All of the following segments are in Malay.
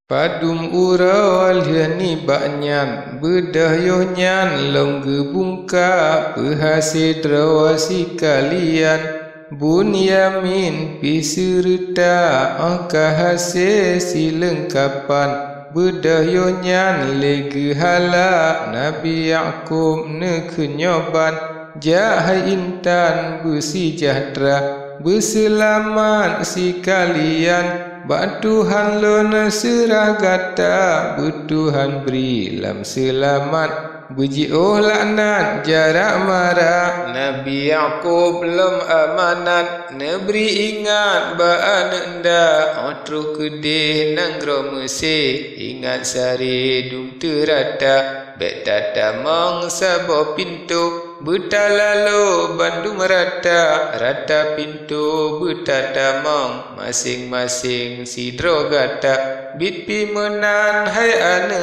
Padum urawal ni baknyan bedah yohnyan longge bungka pehase drawasi kalian bunyamin pisurta angkahase silengkapan bedah yohnyan lege hala Nabi Yaqub ne kenyoban jahai intan bersejahtera berselamat si kalian Bak Tuhan lona serah gata Tuhan beri lam selamat Buji oh laknat jarak marah Nabi Yaqub lam amanat Neberi ingat baan enda Otro kedih nanggro Mesir Ingat sari dum terata Bek tata mong sabo pintu Betalalu Bandung rata Rata pintu betata mong Masing-masing si drogata Bitpi menan hai ane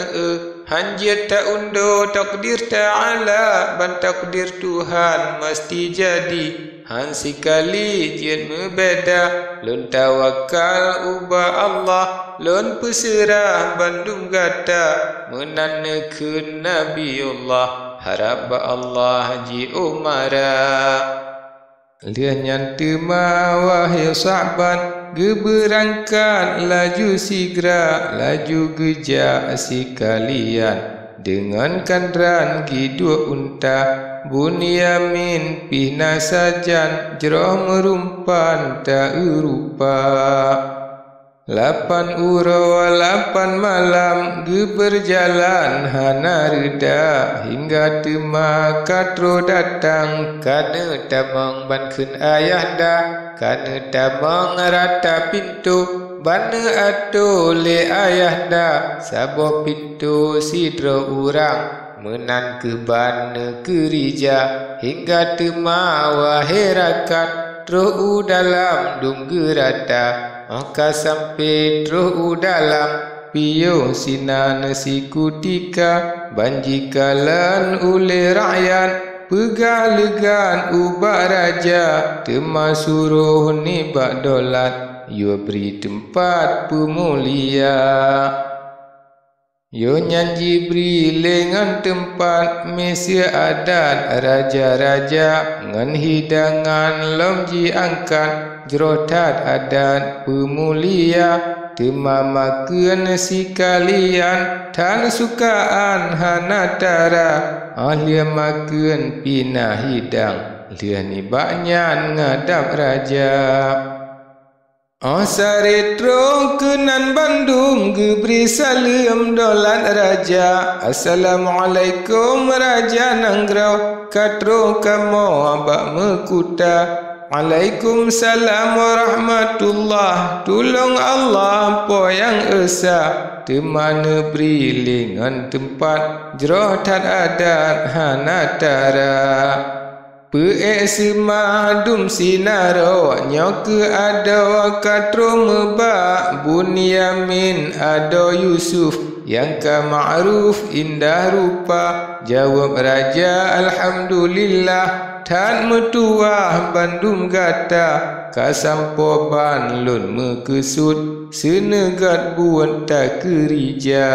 Hanjir tak undo takdir ta'ala Ban takdir Tuhan mesti jadi Hansi kali jin membeda Lun tawakal ubah Allah Lun peserah bandung gata Menanekun Nabiullah Harap Allah ji umara Lianyan tema wahai sahabat Geberangkat laju sigra Laju gejak si kalian Dengan kandran gidua unta Bunyamin pina sajan Jeroh merumpan tak rupa 8 ura 8 malam Geberjalan hana reda Hingga tema katro datang Kana tamang banken ayah dah Kana tamang rata pintu Bana ato le ayah dah Sabo pintu sidro urang Menan ke bana kerija Hingga tema wahai rakat Roh dalam dung gerata Angka sampai roh dalam Piyo sinan si kutika Banjikalan oleh rakyat Pegalegan ubah raja Tema suruh ni bak dolat Yo beri tempat pemulia Yo nyanji beri lengan tempat Mesia adat raja-raja Ngan hidangan lomji angkat Jerotat adat pemulia Tema makan si kalian Tan sukaan hanatara Ahlia makan pinah hidang Liani baknyan ngadap raja Saretro kenan Bandung Geberi salam dolat raja Assalamualaikum raja Nanggro Katro kamu abak mekuta Waalaikumsalam warahmatullah Tolong Allah po yang esa Temana beri lengan tempat Jerotat adat hanatara Peek semadum sinaro Nyoke ada katro mebak Bunyamin ada Yusuf Yang ka ma'ruf indah rupa Jawab raja Alhamdulillah Tan metuah bandum gata Kasampo ban lun mekesut Senegat buat tak kerja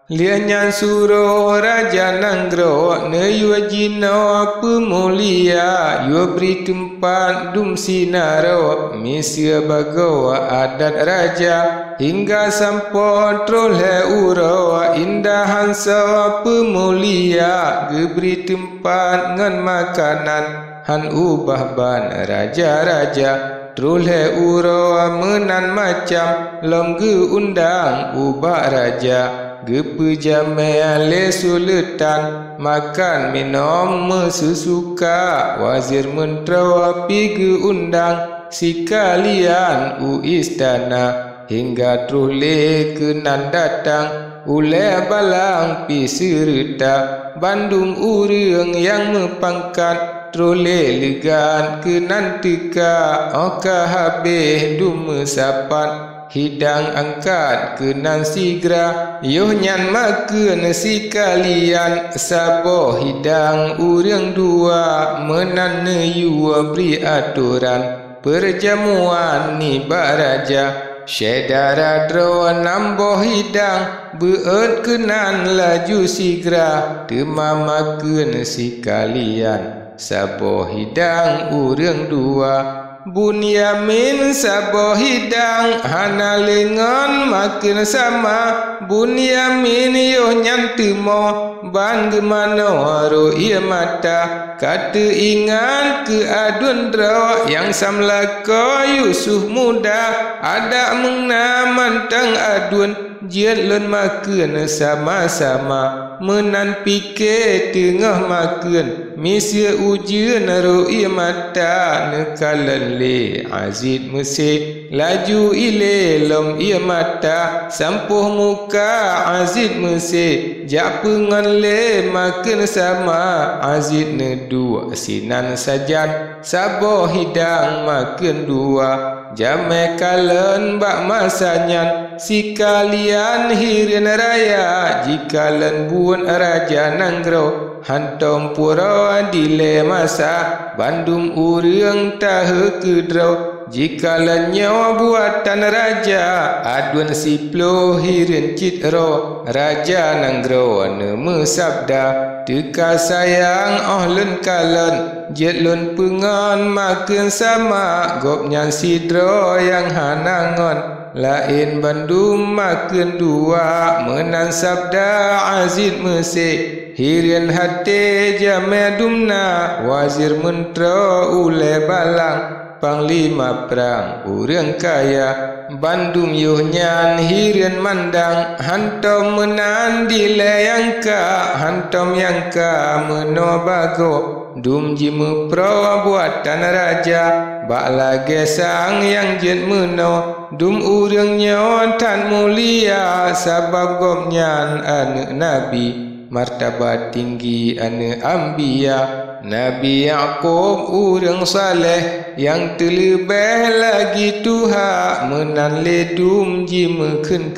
Lianyan suruh raja Nanggro Ne yua jino pemulia Yua beri tempat dum sinaro Misia bagawa adat raja Hingga sampo trolhe uro Indahan sawa pemulia Geberi tempat ngan makanan Han ubah ban raja-raja Trolhe uro menan macam Longge undang ubah raja Gepe jamai le suletan Makan minum sesuka Wazir mentera pergi undang Si kalian istana Hingga trole kenan datang Ule balang pi serta Bandung urang yang mepangkat Trole legan kenan teka Oka habis dume sapat Hidang angkat kenan sigra Yoh nyan makan si kalian Sabo hidang urang dua Menan yua beri aturan Perjamuan ni baraja Syedara dro namboh hidang beut kenan laju sigra temamakeun si kalian saboh hidang urang dua Bunyamin saboh hidang hana lengan makin sama Bunyamin yo nyantu mo ban gemano ro ia mata kata ingat ke adun dro yang samlako Yusuf muda ada mengna mantang adun jiat lon makeun sama-sama menan pikir tengah makeun misia ujian ro ia mata nekalan le Aziz Mesir laju ile lom ia mata sampuh muka Aziz Mesir jak pengan le makan sama Aziz ne dua sinan sajan saboh hidang makan dua jamai kalen bak masanyan si kalian hirin raya jikalan buan raja nanggro hantom pura dile masa bandum urang tahe kedro jikalan nyawa buatan raja adun siplo hirin citro raja nanggro nama sabda teka sayang lun kalan jet lun pengan makin sama gopnya sidro yang hanangon lain bandum makin dua menang sabda Aziz Mesir hirian hati jame dumna wazir menteri ule balang panglima perang urang kaya bandum yuhnyan hirian mandang hantom menan dilayangka hantom yangka menobago dum jimu pro buatan raja bak lagi sang yang jet meno dum urang nyotan mulia sabab gopnyan anak nabi martabat tinggi anak ambiya Nabi Yaqub urang saleh yang terlebih lagi Tuhan menan ledum jima kun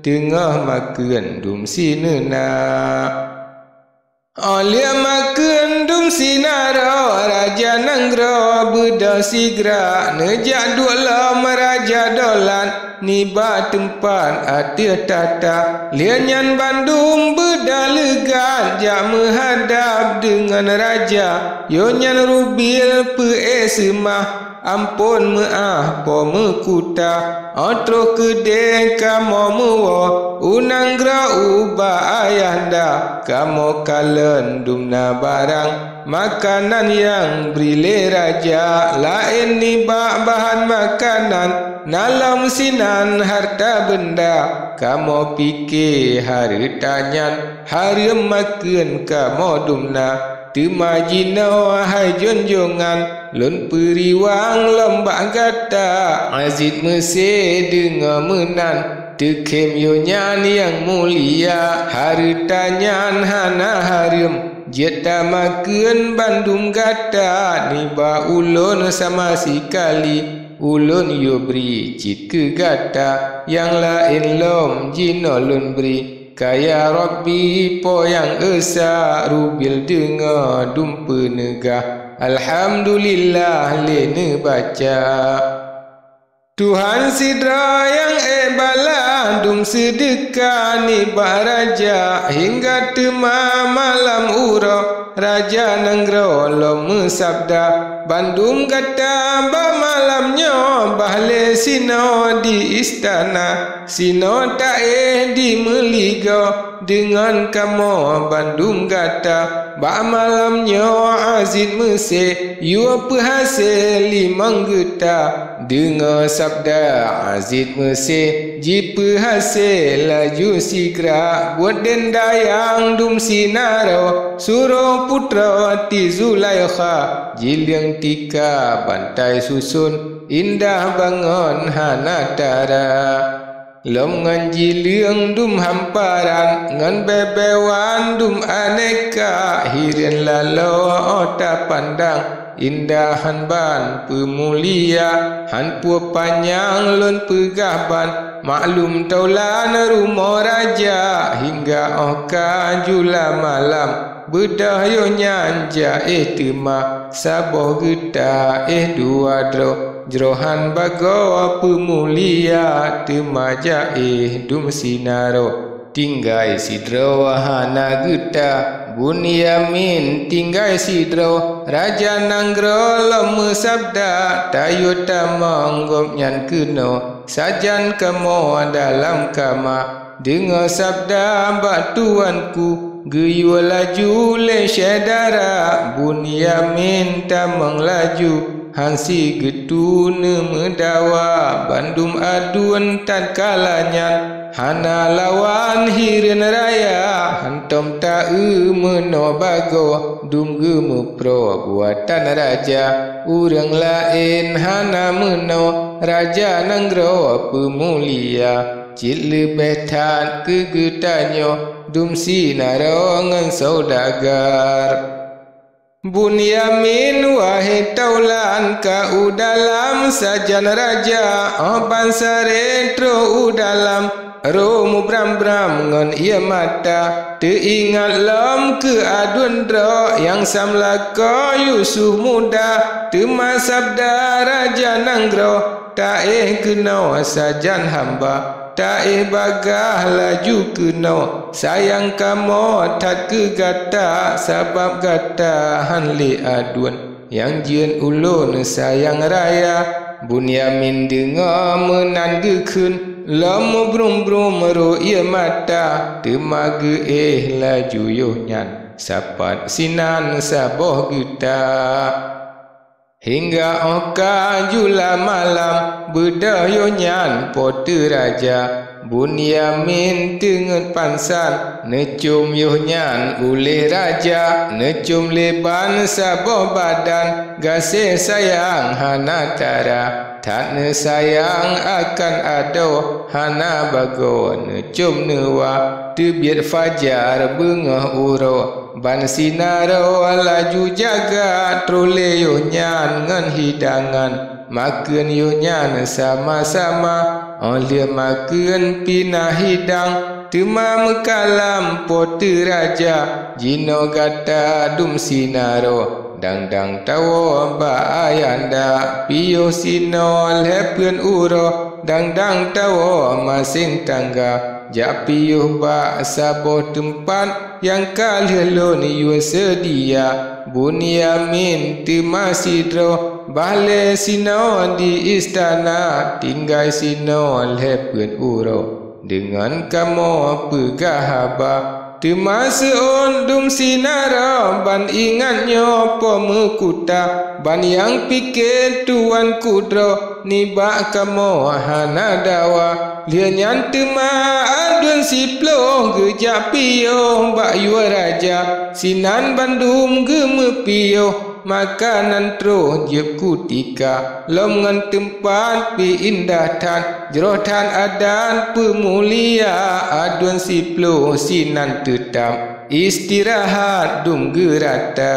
tengah makan dum sinena Olia makan dum sinara raja nanggro budak sigra nejak dua raja dolan niba tempat atia tata lianyan Bandung bedalegan jak menghadap dengan raja yonyan rubil pe semah ampun meah po mekuta otro kedeng kamo muwo unang gra uba ayahda kamo kalen dumna barang makanan yang brile raja lain niba bahan makanan nalam sinan harta benda kamo pikir hari tanyan hari makan kamo dumna temajino hai jonjongan lun periwang lembak kata Aziz Mesir dengar menan tekem yonyan yang mulia hartanyan hana harim jeta makan bandum kata niba ulun sama sikali ulun yo beri cit ke gata yang lain lom jino lun beri kaya Rabbi po yang esa rubil dengar dumpa negah alhamdulillah lene baca Tuhan sidra yang bala dum sedekah ni baraja hingga tema malam uro raja nanggro lom sabda bandum kata ba malamnya bahle sino di istana sino tae di meligo dengan kamu bandum kata ba malamnya Aziz Mesir yu apa hasil limang geta dengar sabda Aziz Mesir jipa hasil laju sigra buat denda yang dum sinaro suruh putra ti Zulaikha jiliang tika bantai susun indah bangun hanatara lom ngan jiliang dum hamparan ngan bebewan dum aneka hirian lalo ota pandang indahan ban pemulia han pua panjang lon pegahban maklum taulan rumah raja hingga oka jula malam bedah yo nyanja tema saboh geta dua dro jrohan bago pemulia temaja dum sinaro tinggai sidro hana geta Bunyamin tinggai sidro raja nanggro lom sabda tayuta manggop nyan keno sajan kemo dalam kama dengar sabda batuanku geyu laju le syedara Bunyamin tamang laju hansi getune medawa bandum aduan tan kalanyan hana lawan hirin raya hantom ta menobago dum gemu pro buatan raja urang lain hana meno raja nanggro pemulia cil lebih tan kegetanyo dum sinaro ngan saudagar Bunyamin wahai taulan ka udalam sajan raja ban retro udalam romu bram-bram ngon ia mata teingat lam ke adun dro yang samlaka Yusuf muda tema sabda raja nanggro ta kena sajan hamba ta bagah laju kena sayang kamu tak ke gata sebab gata hanli aduan yang jien ulun sayang raya Bunyamin dengar menan gekun lama brum-brum ro ia mata temage laju yohnyan sapat sinan saboh geta hingga oka jula malam bedah yonyan pote raja Bunyamin tenget pansan necum yohnyan oleh raja necum leban saboh badan gasih sayang hana tara tak ne sayang akan ado hana bago necum newa tebiat fajar bengah uro ban sinaro laju jaga trole yonyan ngan hidangan makan yonyan sama-sama oleh makan pinah hidang tema mekalam pote raja jino gata dum sinaro dang-dang tawo ba ayanda piyo sino lepun uro dang-dang tawo masing tangga Japiuh ba saboh tempat yang kalhelon yu sedia Bunyamin tema sidro bale sino di istana tinggai sino lepun uro dengan kamu pegahaba tema seondum sinara ban ingatnya pemekuta ban yang pikir tuan kudro nibak kamu hana dawa lianyan tema adun siplo gejak piyo bak yu raja sinan bandum gemepio makanan tro jep kutika lom ngan tempat pi indah tan jerotan adan pemulia adun siplo sinan tetap istirahat dum gerata